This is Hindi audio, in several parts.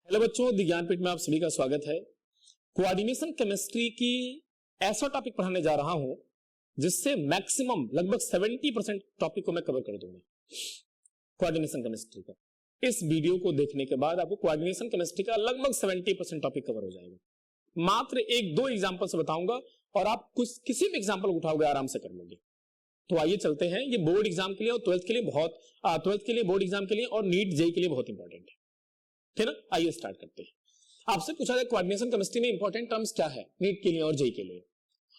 हेलो बच्चों, द ज्ञानपीठ में आप सभी का स्वागत है। कोऑर्डिनेशन केमिस्ट्री की ऐसा टॉपिक पढ़ाने जा रहा हूं जिससे मैक्सिमम लगभग 70% टॉपिक को मैं कवर कर दूंगा कोऑर्डिनेशन केमिस्ट्री का। इस वीडियो को देखने के बाद आपको कोऑर्डिनेशन केमिस्ट्री का लगभग 70% टॉपिक कवर हो जाएगा। मात्र एक दो एग्जाम्पल से बताऊंगा और आप कुछ किसी भी एग्जाम्पल उठाओगे आराम से कर लोगे। तो आइए चलते हैं। ये बोर्ड एग्जाम के लिए और ट्वेल्थ के लिए बोर्ड एग्जाम के लिए और नीट जेईई के लिए बहुत इंपॉर्टेंट है। ठीक है ना, आइए स्टार्ट करते हैं। आपसे पूछा जाए कोऑर्डिनेशन केमिस्ट्री में इंपॉर्टेंट टर्म्स क्या है नीट के लिए और जेईई के लिए।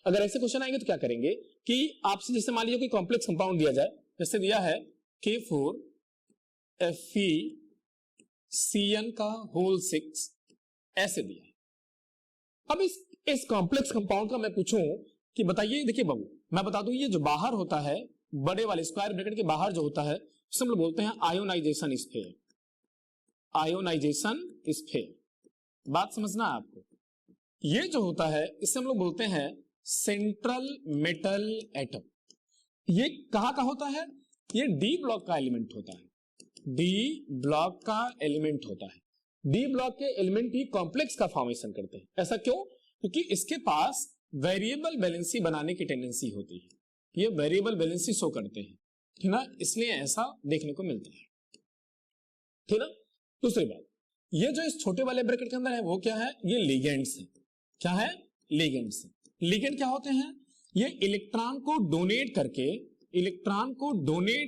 अगर ऐसे क्वेश्चन आएंगे तो क्या करेंगे कि आपसे जैसे मान लीजिए कोई कॉम्प्लेक्स कंपाउंड दिया जाए, जैसे दिया है K4FeCN का होल 6 ऐसे दिया है। अब इस कॉम्प्लेक्स कंपाउंड का मैं पूछूं कि बताइए, देखिए बाबू मैं बता दूं, ये जो बाहर होता है बड़े वाले स्क्वायर ब्रैकेट के बाहर जो होता है उसे हम लोग बोलते हैं आयोनाइजेशन स्फीयर। आयोनाइजेशन स्फीयर, बात समझना है आपको। ये जो होता है इसे हम लोग बोलते हैं सेंट्रल मेटल एटम। ये कहां का होता है? ये डी ब्लॉक का एलिमेंट होता है। डी ब्लॉक का एलिमेंट होता है। डी ब्लॉक के एलिमेंट ही कॉम्प्लेक्स का फॉर्मेशन करते हैं। ऐसा क्यों? क्योंकि इसके पास वेरिएबल बैलेंसी बनाने की टेंडेंसी होती है। ये वेरिएबल बैलेंसी शो करते हैं, ठीक ना, इसलिए ऐसा देखने को मिलता है। ठीक ना। दूसरी बात, ये जो इस छोटे वाले ब्रैकेट के अंदर है वो क्या है? ये लिगेंड्स है। क्या है? लिगेंड्स है। लिगेंड क्या होते हैं? ये इलेक्ट्रॉन को डोनेट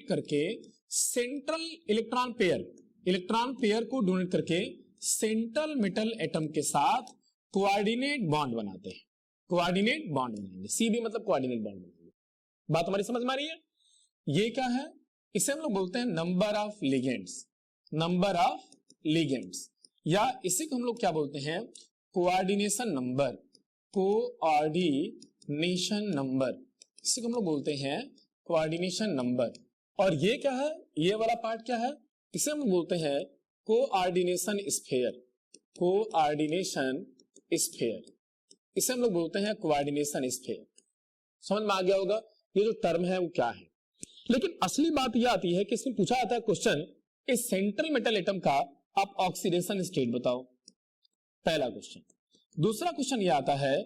करके सेंट्रल इलेक्ट्रॉन पेयर को डोनेट करके सेंट्रल मेटल एटम के साथ कोऑर्डिनेट बॉन्ड बनाते हैं। कोऑर्डिनेट बॉन्ड बनाएंगे, सीबी मतलब कोऑर्डिनेट बॉन्ड बनाएंगे। बात हमारी समझ में आ रही है? ये क्या है? इसे हम लोग बोलते हैं number of ligands. Number of ligands, या इसी को हम लोग क्या बोलते हैं? Coordination number. कोऑर्डिनेशन नंबर, इसी को हम लोग बोलते हैं कोऑर्डिनेशन नंबर। और ये क्या है? ये वाला पार्ट क्या है? इसे हम बोलते हैं कोऑर्डिनेशन स्फीयर। कोऑर्डिनेशन स्फीयर, इसे हम लोग बोलते हैं कोऑर्डिनेशन स्फीयर। समझ में आ गया होगा ये जो टर्म है वो क्या है। लेकिन असली बात यह आती है कि इसमें पूछा जाता है क्वेश्चन, इस सेंट्रल मेटल एटम का आप ऑक्सीडेशन स्टेट बताओ, पहला क्वेश्चन। दूसरा क्वेश्चन ये आता है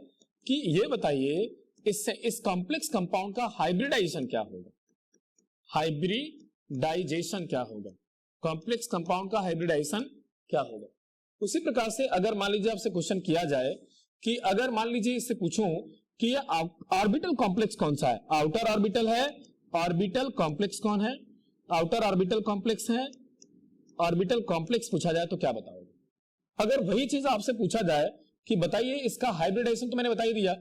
कि ये बताइए इस कॉम्प्लेक्स कंपाउंड का हाइब्रिडाइजेशन क्या होगा। हाइब्रिडाइजेशन क्या होगा? कॉम्प्लेक्स कंपाउंड का हाइब्रिडाइजेशन क्या होगा? उसी प्रकार से अगर मान लीजिए आपसे क्वेश्चन किया जाए कि अगर मान लीजिए इससे पूछूं कि ये ऑर्बिटल कॉम्प्लेक्स कौन सा है? आउटर ऑर्बिटल है। ऑर्बिटल कॉम्प्लेक्स कौन है? आउटर ऑर्बिटल कॉम्प्लेक्स है। ऑर्बिटल कॉम्प्लेक्स पूछा जाए तो क्या बताओगे? अगर वही चीज आपसे पूछा जाए कि बताइए इसका हाइब्रिडाइजेशन, तो मैंने बता ही दिया।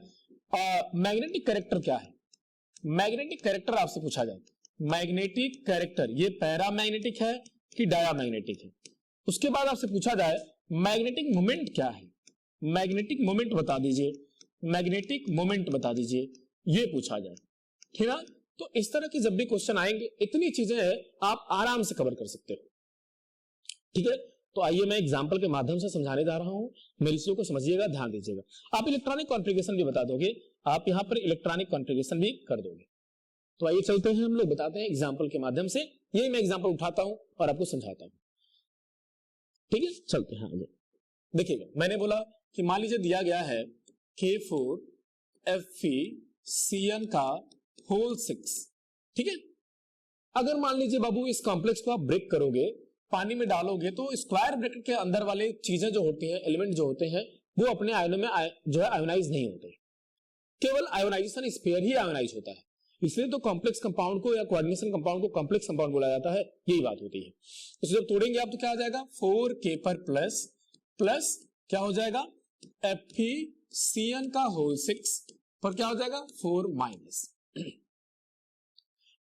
मैग्नेटिक कैरेक्टर क्या है? मैग्नेटिक कैरेक्टर आपसे पूछा जाए, मैग्नेटिक कैरेक्टर ये पैरामैग्नेटिक है कि डायामैग्नेटिक है। उसके बाद आपसे पूछा जाए मैग्नेटिक मोमेंट क्या है? मैग्नेटिक मोमेंट बता दीजिए, मैग्नेटिक मोमेंट बता दीजिए, ये पूछा जाए। ठीक है। तो इस तरह के जब भी क्वेश्चन आएंगे इतनी चीजें आप आराम से कवर कर सकते हो। ठीक है। तो आइए मैं एग्जांपल के माध्यम से समझाने जा रहा हूं, मेरी चीजों को समझिएगा, ध्यान दीजिएगा। आप इलेक्ट्रॉनिक कॉन्फ़िगरेशन भी बता दोगे, आप यहां पर इलेक्ट्रॉनिक कॉन्फ़िगरेशन भी कर दोगे। तो आइए चलते हैं, हम लोग बताते हैं एग्जाम्पल के माध्यम से। यही मैं एग्जाम्पल उठाता हूं और आपको समझाता हूं। ठीक है, चलते हैं आगे। देखिएगा, मैंने बोला कि मान लीजिए दिया गया है K4FeCN का होल 6। ठीक है। अगर मान लीजिए बाबू इस कॉम्प्लेक्स को आप ब्रेक करोगे, पानी में डालोगे, तो स्क्वायर ब्रैकेट के अंदर वाले चीजें जो होती हैं, एलिमेंट जो होते हैं, वो अपने आयनों में जो है आयोनाइज नहीं होते। केवल आयोनाइजेशन स्फीयर ही आयोनाइज होता है। इसलिए तो कॉम्प्लेक्स कंपाउंड को या कोऑर्डिनेशन कंपाउंड को कॉम्प्लेक्स कंपाउंड बोला जाता है। यही बात होती है। तो जब तोड़ेंगे आप तो क्या आ जाएगा? 4K पर प्लस क्या हो जाएगा? FeCN का होल 6 पर क्या हो जाएगा? 4 माइनस।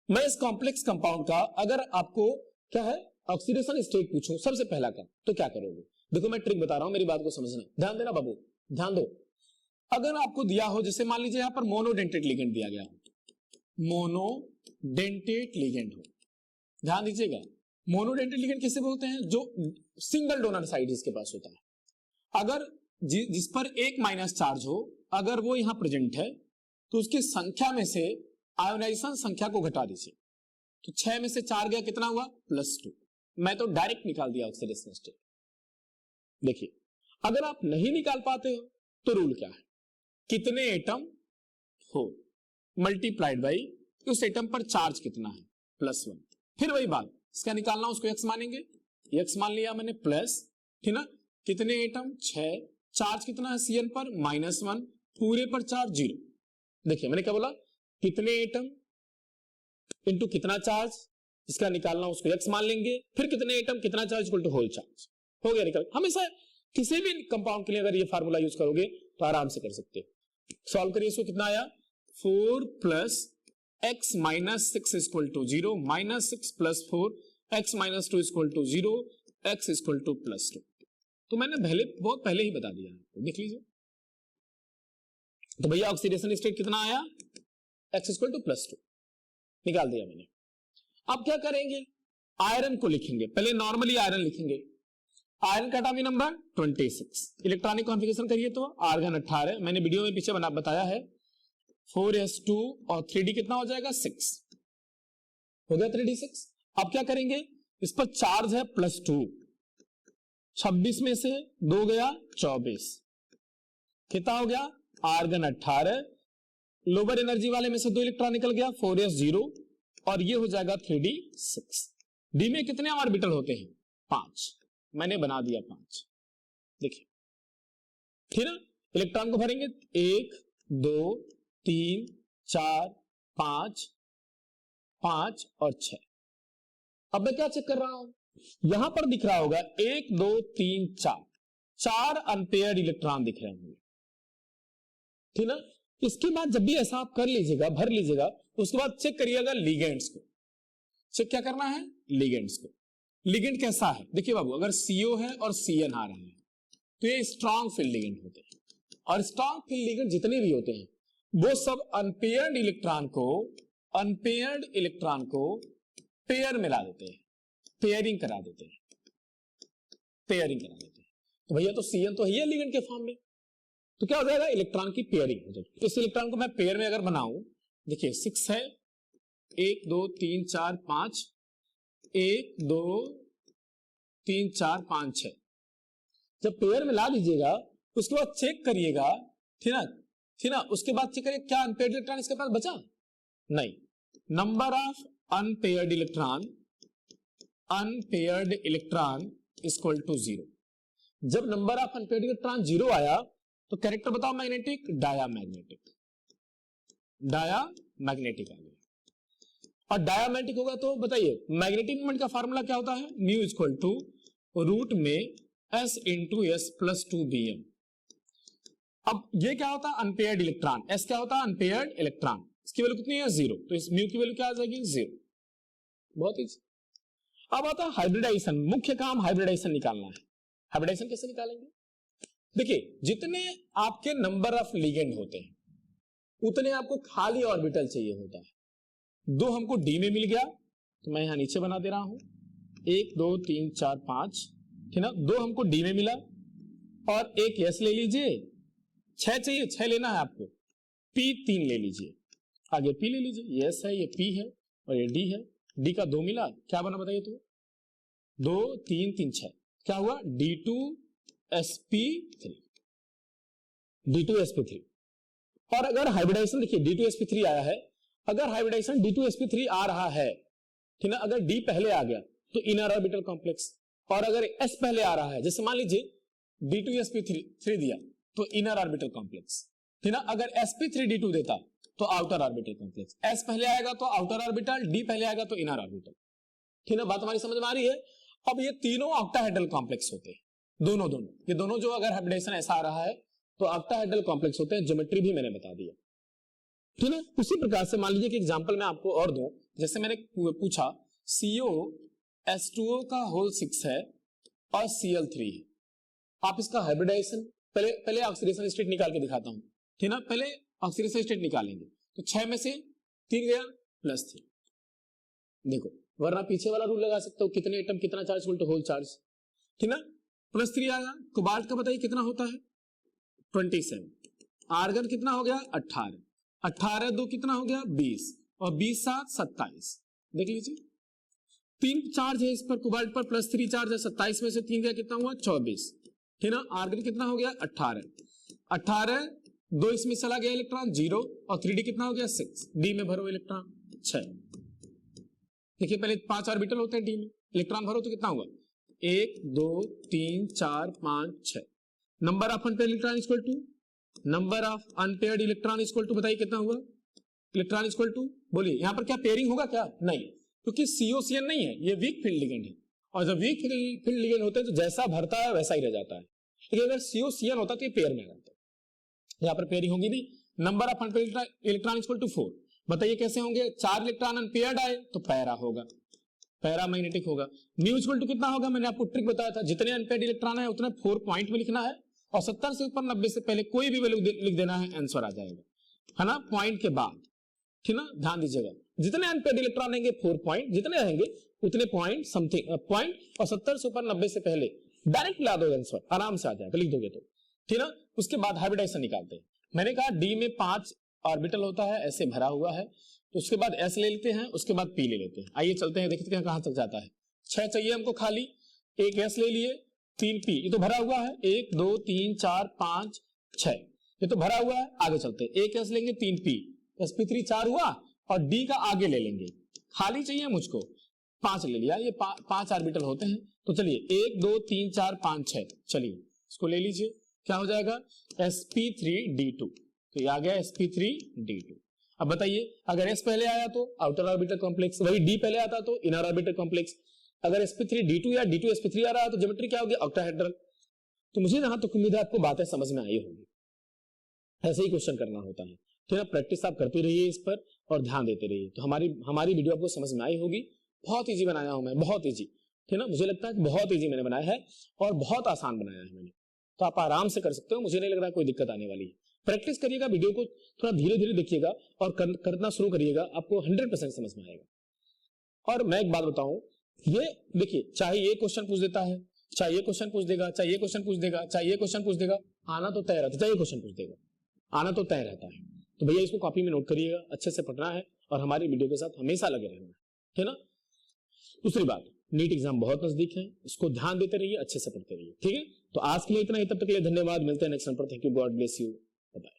मैं इस कॉम्प्लेक्स कंपाउंड का अगर आपको क्या है ऑक्सीडेशन स्टेट पूछूं सबसे पहला का, तो क्या करोगे? देखो मैं ट्रिक बता रहा हूं, मेरी बात को समझना, ध्यान देना बाबू, ध्यान दो। अगर आपको दिया हो, जैसे मान लीजिए यहां पर मोनोडेंटेट लिगेंड दिया गया हो, मोनोडेंटेट लिगेंड हो, ध्यान दीजिएगा। मोनोडेंटेट लिगेंड किसे बोलते हैं? जो सिंगल डोनर साइड इसके पास होता है। अगर जिस पर एक माइनस चार्ज हो, अगर वो यहां प्रेजेंट है तो उसकी संख्या में से आयोनाइजेशन संख्या को घटा दीजिए, तो 6 में से 4 गया, कितना हुआ? +2। मैं तो डायरेक्ट निकाल दिया ऑक्सीडेशन स्टेट। देखिए अगर आप नहीं निकाल पाते हो तो रूल क्या है, कितने एटम हो मल्टीप्लाइड बाई उस एटम पर चार्ज कितना है +1। फिर वही बात, इसका निकालना उसको x मानेंगे, x मान लिया मैंने प्लस, ठीक ना, कितने एटम 6, चार्ज कितना है Cn पर -1, पूरे पर चार्ज 0। देखिए मैंने क्या बोला, कितने एटम इंटू कितना चार्ज, इसका निकालना उसको x मान लेंगे, फिर कितने एटम कितना charge equal to whole charge, हो गया निकल। हमेशा किसी भी कंपाउंड के लिए अगर ये फार्मूला यूज करोगे तो आराम से कर सकते हो। सॉल्व करिए, इसको कितना आया 4 + x - 6 = 0, -6 + 4 x - 2 = 0, x = +2। तो मैंने बहुत पहले ही बता दिया आपको, देख लीजिए। तो भैया ऑक्सीडेशन स्टेट कितना आया, x = +2 निकाल दिया मैंने। अब क्या करेंगे, आयरन को लिखेंगे, पहले नॉर्मली आयरन लिखेंगे। आयरन का एटॉमिक नंबर 26, इलेक्ट्रॉनिक कॉन्फ़िगरेशन करिए तो आर्गन 18, मैंने वीडियो में पीछे बताया है 4s2 और 3d कितना हो जाएगा 6, हो गया 3d6। अब क्या करेंगे, इस पर चार्ज है +2, 26 में से 2 गया 24, कितना हो गया आर्गन 18, लोअर एनर्जी वाले में से 2 इलेक्ट्रॉन निकल गया 4s0 और ये हो जाएगा 3d6। डी में कितने ऑर्बिटल होते हैं 5, मैंने बना दिया 5, देखिए ठीक है। इलेक्ट्रॉन को भरेंगे 1 2 3 4 5 5 और 6। अब मैं क्या चेक कर रहा हूं, यहां पर दिख रहा होगा 1 2 3 4 अनपेयर्ड इलेक्ट्रॉन दिख रहे होंगे, ठीक ना। इसके बाद जब भी ऐसा आप कर लीजिएगा, भर लीजिएगा, उसके बाद चेक करिएगा लिगेंड्स को। चेक क्या करना है, लिगेंड्स को। लिगेंड कैसा है, देखिए बाबू, अगर CO है और CN आ रहे हैं तो ये स्ट्रॉन्ग फील्ड लिगेंड होते हैं, और स्ट्रॉन्ग फील्ड लिगेंड जितने भी होते हैं वो सब अनपेयर्ड इलेक्ट्रॉन को पेयर में ला देते हैं, पेयरिंग करा देते हैं। तो भैया तो CN तो है लिगेंड के फॉर्म में, तो क्या हो जाएगा, इलेक्ट्रॉन की पेयरिंग हो जाएगी। इस इलेक्ट्रॉन को मैं पेयर में अगर बनाऊं, देखिए 6 है, 1 2 3 4 5, 1 2 3 4 5 6, जब पेयर में ला लीजिएगा उसके बाद चेक करिएगा, ठीक ना, उसके बाद चेक करिए क्या अनपेयर्ड इलेक्ट्रॉन इसके पास बचा, नहीं। Number of unpaired electron equal to 0। जब नंबर ऑफ अनपेयर्ड इलेक्ट्रॉन 0 आया तो कैरेक्टर बताओ, मैग्नेटिक, डायामैग्नेटिक आ गया। और डायामैग्नेटिक होगा तो बताइए मैग्नेटिक मोमेंट का फार्मूला क्या होता है, μ = रूट में S × S + 2Bm। अब ये क्या होता है, अनपेयर्ड इलेक्ट्रॉन, S क्या होता है, अनपेयर्ड इलेक्ट्रॉन, इसकी वैल्यू कितनी है 0, तो इस μ की वैल्यू क्या आ जाएगी 0, बहुत इजी। अब आता है हाइब्रिडाइजेशन, मुख्य काम हाइब्रिडाइजेशन निकालना है। हाइब्रिडाइजेशन कैसे निकालेंगे, देखिए जितने आपके नंबर ऑफ लिगेंड होते हैं उतने आपको खाली ऑर्बिटल चाहिए होता है। 2 हमको डी में मिल गया तो मैं यहां नीचे बना दे रहा हूं, 1 2 3 4 5, ठीक ना। 2 हमको डी में मिला और एक एस ले लीजिए, 6 चाहिए, 6 लेना है आपको, पी 3 ले लीजिए, आगे पी ले लीजिए, ये एस है, ये पी है और ये डी है। डी का 2 मिला, क्या बना बताइए, तो 2 3 3 6, क्या हुआ D2sp3। और अगर हाइब्रिडाइजेशन देखिए D2sp3 आया है, अगर हाइब्रिडाइजेशन D2sp3 आ रहा है, ठीक ना, अगर D पहले आ गया तो इनर ऑर्बिटल कॉम्प्लेक्स, और अगर S पहले आ रहा है, जैसे मान लीजिए D2sp3 दिया तो इनर ऑर्बिटल कॉम्प्लेक्स, ठीक ना। अगर sp3d2 देता तो आउटर ऑर्बिटल कॉम्प्लेक्स, S पहले आएगा तो आउटर ऑर्बिटल, D पहले आएगा तो इनर ऑर्बिटल, ठीक ना। बात हमारी समझ में आ रही है। अब ये तीनों ऑक्टाहेड्रल कॉम्प्लेक्स होते हैं, दोनों ये दोनों जो अगर हाइब्रिडाइजेशन ऐसा आ रहा है तो ऑक्टाहेड्रल कॉम्प्लेक्स होते हैं, ज्योमेट्री भी मैंने बता दिया, ठीक है। उसी प्रकार से मान लीजिए कि एग्जांपल मैं आपको और दूं, जैसे मैंने पूछा COS2O का होल 6 है और Cl3 है, आप इसका हाइब्रिडाइजेशन पहले ऑक्सीडेशन स्टेट निकाल के दिखाता हूं, ठीक ना। पहले ऑक्सीडेशन स्टेट निकालेंगे तो 6 में से 3 गया +3, देखो, वरना पीछे वाला रूल लगा सकते हो, कितने एटम कितना charge equal to whole charge, ठीक ना। +3 आएगा, कोबाल्ट का बताइए कितना होता है 27, आर्गन कितना हो गया 18, 18 2 कितना हो गया 20 और 20 7 27, देख लीजिए 3 चार्ज है इस पर, कोबाल्ट पर +3 चार्ज है, 27 में से 3 गया कितना हुआ 24, ठीक ना। आर्गन कितना हो गया 18, 2 इसमें चला गया इलेक्ट्रॉन 0 और 3d कितना हो गया 6, डी में भरो इलेक्ट्रॉन 6। देखिए पहले 5 ऑर्बिटल होते हैं डी में, इलेक्ट्रॉन भरो तो कितना होगा 1 2 3 4 5 6। Number of unpaired electron equal to number of unpaired electron equal to, बताइए कितना हुआ इलेक्ट्रॉन इक्वल टू, बोलिए यहां पर क्या पेयरिंग होगा क्या, नहीं, क्योंकि COCN नहीं है, ये वीक फील्ड लिगेंड है, और जब वीक फील्ड लिगेंड होते हैं तो जैसा भरता है वैसा ही रह जाता है। लेकिन अगर COCN होता तो ये पेयर में रहता है, यहाँ पर पेयरिंग होगी नहीं। Number of unpaired electron equal to 4, बताइए कैसे होंगे, 4 इलेक्ट्रॉन अनपेयर्ड आए तो पैरा होगा, पैरा मैग्नेटिक होगा। म्यू इक्वल टू कितना होगा, मैंने आपको ट्रिक बताया था, जितने अनपेयर्ड इलेक्ट्रॉन है उतने 4 पॉइंट में लिखना है, और 70 से ऊपर 90 से पहले कोई भी वैल्यू लिख देना है, आंसर आ जाएगा, है ना, पॉइंट के बाद, ठीक ना। ध्यान दीजिएगा, जितने अनपेयर्ड इलेक्ट्रॉन रहेंगे 4 पॉइंट, जितने रहेंगे उतने पॉइंट समथिंग पॉइंट, और 70 से ऊपर 90 से पहले डायरेक्ट ला दो, आंसर आराम से आ जाएगा, लिख दोगे तो, ठीक ना। उसके बाद हाइब्रिडाइजेशन निकालते हैं। मैंने कहा डी में 5 ऑर्बिटल होता है, ऐसे भरा हुआ है, तो उसके बाद एस ले लेते हैं, उसके बाद पी ले लेते हैं। आइए चलते हैं, देखते हैं कहां तक जाता है। 6 चाहिए हमको खाली, एक एस ले लिए, 3 पी, ये तो भरा हुआ है, 1 2 3 4 5 6, ये तो भरा हुआ है। आगे चलते हैं, एक एस लेंगे, 3 पी, sp3 4 हुआ, और डी का आगे ले लेंगे, खाली चाहिए मुझको, 5 ले लिया, ये 5 ऑर्बिटल होते हैं, तो चलिए 1 2 3 4 5 6, चलिए इसको ले लीजिए, क्या हो जाएगा sp3d2, तो ये आ गया sp3d2। अब बताइए अगर s पहले आया तो आउटर ऑर्बिटल कॉम्प्लेक्स, वही d पहले आता तो इनर ऑर्बिटल कॉम्प्लेक्स, अगर sp3d2 या d2 sp3 आ रहा है तो ज्योमेट्री क्या होगी, ऑक्टाहेड्रल। तो मुझे जहां तक उम्मीद है आपको बातें समझ में आई होगी, ऐसे ही क्वेश्चन करना होता है, ठीक है। प्रैक्टिस आप करते रहिए इस पर और ध्यान देते रहिए, तो हमारी वीडियो आपको समझ में आई होगी। बहुत इजी बनाया हूं मैं, बहुत इजी, ठीक है ना। मुझे लगता है कि बहुत इजी मैंने बनाया है और बहुत आसान बनाया है मैंने, तो आप आराम से कर सकते हो, मुझे नहीं लग रहा कोई दिक्कत आने वाली है। प्रैक्टिस करिएगा, वीडियो को थोड़ा धीरे धीरे देखिएगा और करना शुरू करिएगा, आपको 100% समझ में आएगा। और मैं एक बात बताऊं, ये देखिए, चाहे ये क्वेश्चन पूछ देता है, चाहे ये क्वेश्चन पूछ देगा, चाहे ये क्वेश्चन पूछ देगा, चाहे ये क्वेश्चन पूछ देगा, आना तो तय रहता है, चाहे ये क्वेश्चन पूछ देगा, आना तो तय रहता है। तो भैया इसको कॉपी में नोट करिएगा, अच्छे से पढ़ना है और हमारी वीडियो के साथ हमेशा लगे रहना है, ठीक है ना। दूसरी बात, नीट एग्जाम बहुत नजदीक है, इसको ध्यान देते रहिए, अच्छे से पढ़ते रहिए, ठीक है। तो आज के लिए इतना ही, तब तक के लिए धन्यवाद, मिलते हैं नेक्स्ट टाइम पर। Thank you, God bless you, bye.